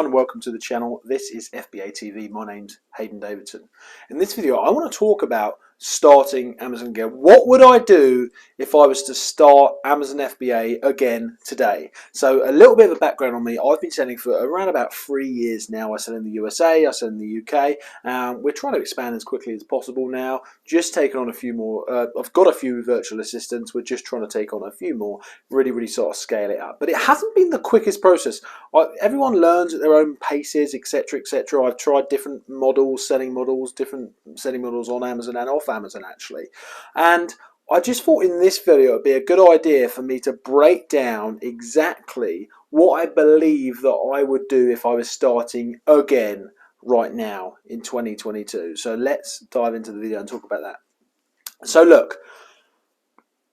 And welcome to the channel. This is FBA TV. My name's Hayden Davidson. In this video I want to talk about starting Amazon again. What would I do if I was to start Amazon FBA again today? So a little bit of a background on me. I've been selling for around about 3 years now. I sell in the USA, I sell in the UK. We're trying to expand as quickly as possible now. Just taking on a few more. I've got a few virtual assistants. We're just trying to take on a few more. Really sort of scale it up. But it hasn't been the quickest process. Everyone learns at their own paces, etc., etc. I've tried different models, different selling models on Amazon and off Amazon actually, and I just thought in this video it'd be a good idea for me to break down exactly what I believe that I would do if I was starting again right now in 2022. So let's dive into the video and talk about that. So look,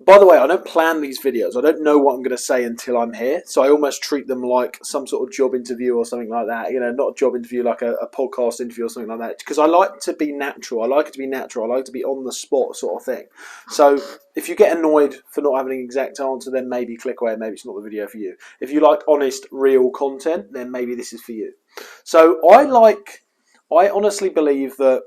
by the way, I don't plan these videos. I don't know what I'm going to say until I'm here. So I almost treat them like some sort of job interview or something like that. You know, not a job interview, like a podcast interview or something like that. Because I like to be natural. I like it to be natural. I like to be on the spot sort of thing. So if you get annoyed for not having an exact answer, then maybe click away. Maybe it's not the video for you. If you like honest, real content, then maybe this is for you. So I honestly believe that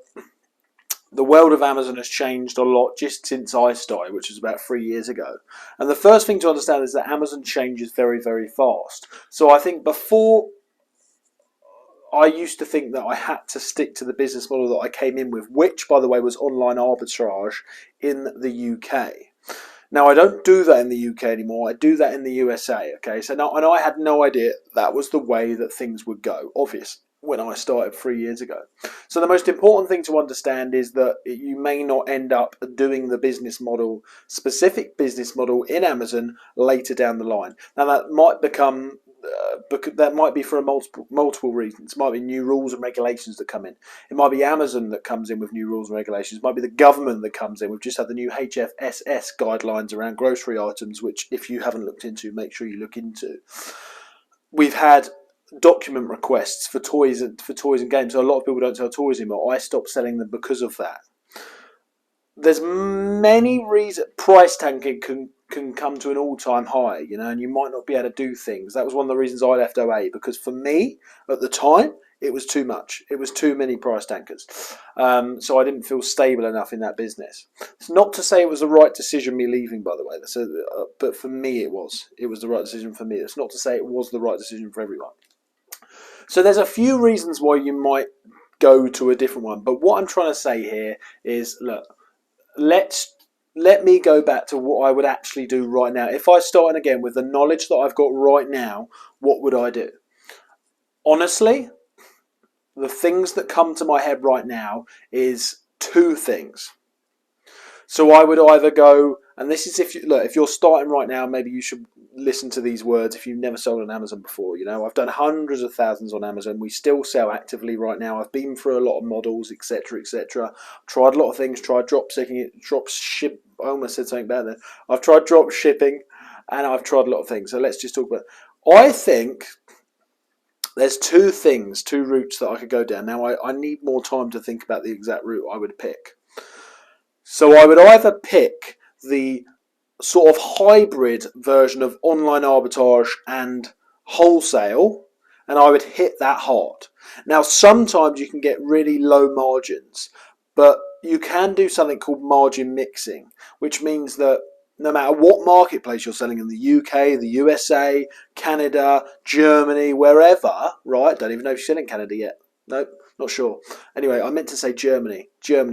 the world of Amazon has changed a lot just since I started, which was about 3 years ago. And the first thing to understand is that Amazon changes very fast. So I think before, I used to think that I had to stick to the business model that I came in with, which, by the way, was online arbitrage in the UK. Now, I don't do that in the UK anymore. I do that in the USA, okay? So now, and I had no idea that was the way that things would go, obviously, when I started 3 years ago. So the most important thing to understand is that you may not end up doing the specific business model in Amazon later down the line. Now that might become, that might be for multiple reasons. It might be new rules and regulations that come in. It might be Amazon that comes in with new rules and regulations. It might be the government that comes in. We've just had the new HFSS guidelines around grocery items, which if you haven't looked into, make sure you look into. We've had document requests for toys and games. So a lot of people don't sell toys anymore. I stopped selling them because of that. There's many reasons. Price tanking can come to an all-time high, you know, and you might not be able to do things. That was one of the reasons I left OA, because for me at the time it was too much. It was too many price tankers. So I didn't feel stable enough in that business. It's not to say it was the right decision me leaving, by the way. But for me it was the right decision for me. It's not to say it was the right decision for everyone. So there's a few reasons why you might go to a different one. But what I'm trying to say here is, look, let me go back to what I would actually do right now. If I started again with the knowledge that I've got right now, what would I do? Honestly, the things that come to my head right now is two things. So I would either go, and this is if you're starting right now, maybe you should listen to these words if you've never sold on Amazon before. You know, I've done hundreds of thousands on Amazon. We still sell actively right now. I've been through a lot of models, etc., etc. Tried a lot of things. Tried I almost said something bad there. I've tried drop shipping, and I've tried a lot of things. So let's just talk about it. I think there's two routes that I could go down. Now I need more time to think about the exact route I would pick. So I would either pick the sort of hybrid version of online arbitrage and wholesale, and I would hit that hard. Now sometimes you can get really low margins, but you can do something called margin mixing, which means that no matter what marketplace you're selling in, the UK, the USA, Canada, Germany, wherever, right? Don't even know if you're selling in Canada yet. Nope, not sure. Anyway, I meant to say Germany,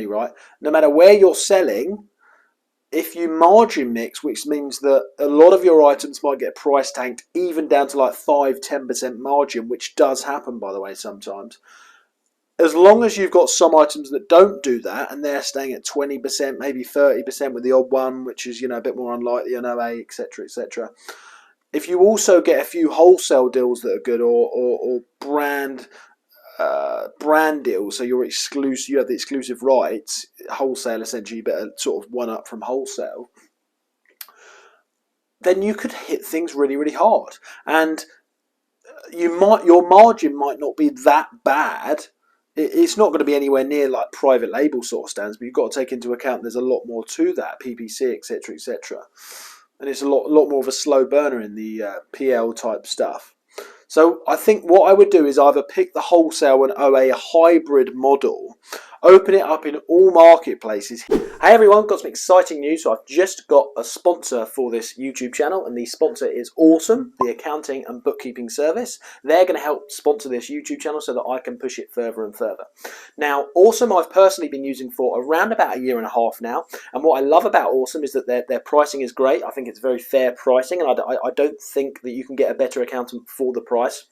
right? No matter where you're selling, if you margin mix, which means that a lot of your items might get price tanked even down to like 5-10% margin, which does happen, by the way, sometimes. As long as you've got some items that don't do that and they're staying at 20%, maybe 30% with the odd one, which is, you know, a bit more unlikely on OA, etc., etc. If you also get a few wholesale deals that are good, or brand deals, so you're exclusive, you have the exclusive rights, wholesale essentially, but a sort of one up from wholesale, then you could hit things really hard, and your margin might not be that bad. It's not going to be anywhere near like private label sort of stands, but you've got to take into account there's a lot more to that, PPC, etc., etc., and it's a lot more of a slow burner in the PL type stuff. So I think what I would do is either pick the wholesale and OA hybrid model, open it up in all marketplaces. Hey everyone, got some exciting news. So I've just got a sponsor for this YouTube channel, and the sponsor is Awesome, the accounting and bookkeeping service. They're going to help sponsor this YouTube channel so that I can push it further and further. Now, Awesome I've personally been using for around about a year and a half now, and what I love about Awesome is that their pricing is great. I think it's very fair pricing, and I don't think that you can get a better accountant for the price.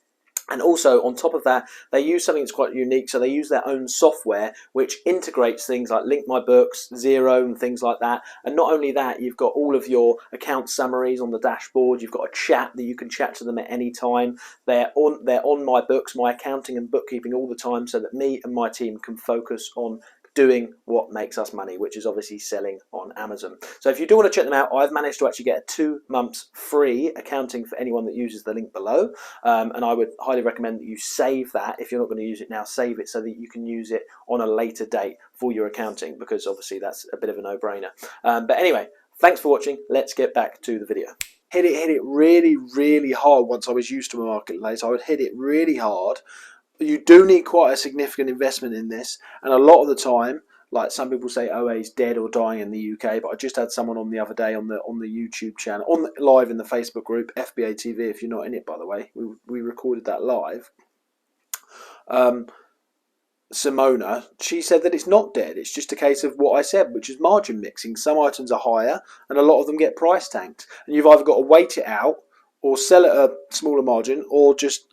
And also, on top of that, they use something that's quite unique. So they use their own software, which integrates things like Link My Books, Xero, and things like that. And not only that, you've got all of your account summaries on the dashboard. You've got a chat that you can chat to them at any time. They're on My Books, my accounting and bookkeeping all the time, so that me and my team can focus on doing what makes us money, which is obviously selling on Amazon. So if you do want to check them out, I've managed to actually get a 2 months free accounting for anyone that uses the link below, and I would highly recommend that you save that. If you're not going to use it now, save it so that you can use it on a later date for your accounting, because obviously that's a bit of a no-brainer. But anyway, thanks for watching. Let's get back to the video. Hit it really, really hard. Once I was used to a marketplace, I would hit it really hard. You do need quite a significant investment in this, and a lot of the time, like some people say, OA is dead or dying in the UK. But I just had someone on the other day on the YouTube channel, live in the Facebook group FBA TV. If you're not in it, by the way, we recorded that live. Simona, she said that it's not dead. It's just a case of what I said, which is margin mixing. Some items are higher, and a lot of them get price tanked, and you've either got to wait it out, or sell at a smaller margin, or just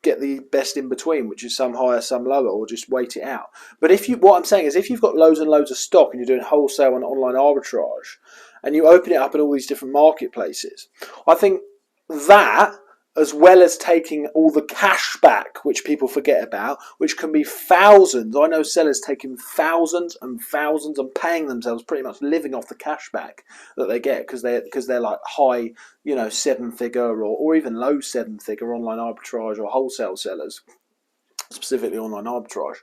get the best in between, which is some higher, some lower, or just wait it out. But what I'm saying is, if you've got loads and loads of stock and you're doing wholesale and online arbitrage, and you open it up in all these different marketplaces, I think that, as well as taking all the cash back, which people forget about, which can be thousands. I know sellers taking thousands and thousands and paying themselves, pretty much living off the cash back that they get, because they're like high, 7-figure or even low 7-figure online arbitrage or wholesale sellers, specifically online arbitrage.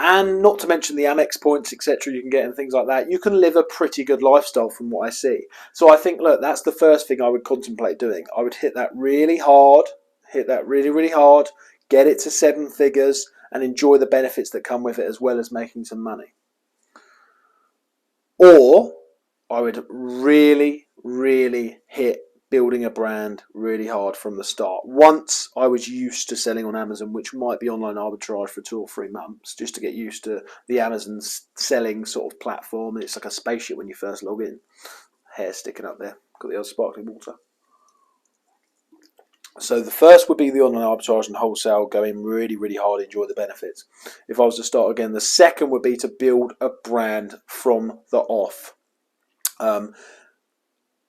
And not to mention the Amex points, etc. you can get and things like that. You can live a pretty good lifestyle from what I see. So I think, look, that's the first thing I would contemplate doing. I would hit that really hard, hit that really, really hard, get it to 7 figures, and enjoy the benefits that come with it, as well as making some money. Or I would really, really hit building a brand really hard from the start. Once I was used to selling on Amazon, which might be online arbitrage for 2 or 3 months, just to get used to the Amazon selling sort of platform. It's like a spaceship when you first log in. Hair sticking up there. Got the old sparkling water. So the first would be the online arbitrage and wholesale, going really, really hard, enjoy the benefits. If I was to start again, the second would be to build a brand from the off.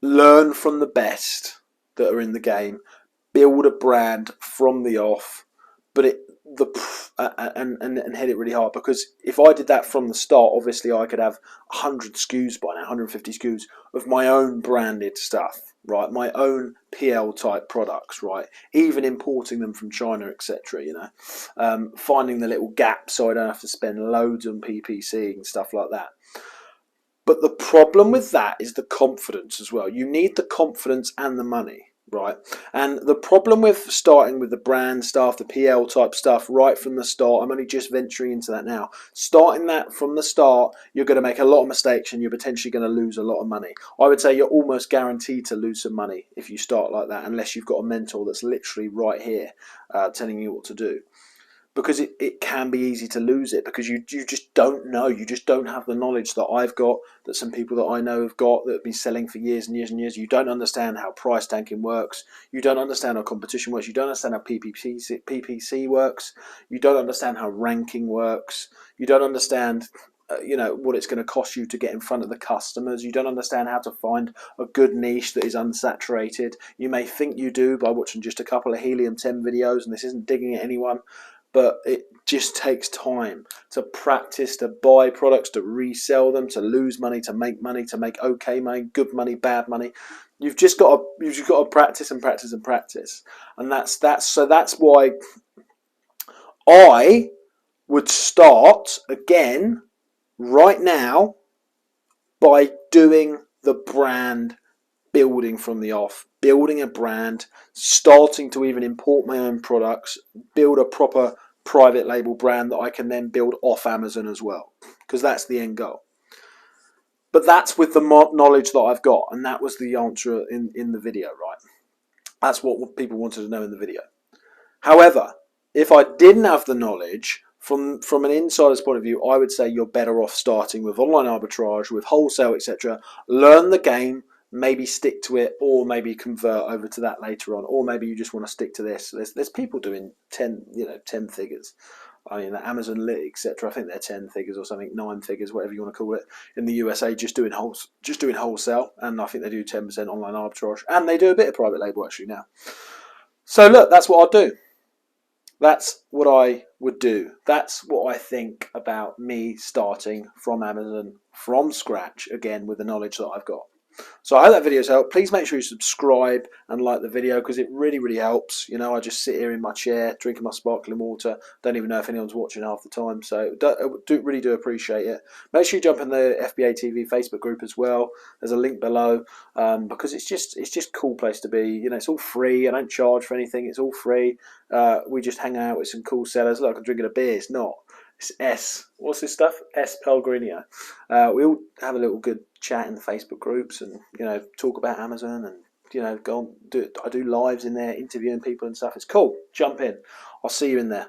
Learn from the best that are in the game, build a brand from the off, but and hit it really hard. Because if I did that from the start, obviously I could have 100 SKUs by now, 150 SKUs of my own branded stuff, right? My own PL type products, right? Even importing them from China, etc. Finding the little gaps so I don't have to spend loads on PPC and stuff like that. But the problem with that is the confidence as well. You need the confidence and the money, right? And the problem with starting with the brand stuff, the PL type stuff right from the start, I'm only just venturing into that now. Starting that from the start, you're going to make a lot of mistakes and you're potentially going to lose a lot of money. I would say you're almost guaranteed to lose some money if you start like that, unless you've got a mentor that's literally right here telling you what to do. Because it can be easy to lose it, because you just don't know. You just don't have the knowledge that I've got, that some people that I know have got, that have been selling for years and years and years. You don't understand how price tanking works. You don't understand how competition works. You don't understand how PPC works. You don't understand how ranking works. You don't understand what it's going to cost you to get in front of the customers. You don't understand how to find a good niche that is unsaturated. You may think you do by watching just a couple of Helium 10 videos, and this isn't digging at anyone. But it just takes time to practice, to buy products, to resell them, to lose money, to make okay money, good money, bad money. You've just got to practice and practice and practice, and that's why I would start again right now by doing the brand building from the off, building a brand, starting to even import my own products, build a proper private label brand that I can then build off Amazon as well, because that's the end goal. But that's with the knowledge that I've got, and that was the answer in the video, right? That's what people wanted to know in the video. However, if I didn't have the knowledge, from an insider's point of view, I would say you're better off starting with online arbitrage, with wholesale, etc. Learn the game, maybe stick to it, or maybe convert over to that later on, or maybe you just want to stick to this. There's people doing 10 figures. I mean, Amazon Lit, etc. I think they're 10 figures or something, 9 figures, whatever you want to call it, in the USA, just doing wholesale, and I think they do 10% online arbitrage, and they do a bit of private label actually now. So look, that's what I'll do. That's what I would do. That's what I think about me starting from Amazon from scratch, again, with the knowledge that I've got. So I hope that video's helped. Please make sure you subscribe and like the video, because it really, really helps. You know, I just sit here in my chair drinking my sparkling water. Don't even know if anyone's watching half the time. So really do appreciate it. Make sure you jump in the FBA TV Facebook group as well. There's a link below, because it's just a cool place to be. You know, it's all free. I don't charge for anything. It's all free. We just hang out with some cool sellers. Look, I'm drinking a beer. It's not. It's S. What's this stuff? S. Pellegrino. We all have a little good chat in the Facebook groups, and talk about Amazon, and go on. I do lives in there, interviewing people and stuff. It's cool. Jump in. I'll see you in there.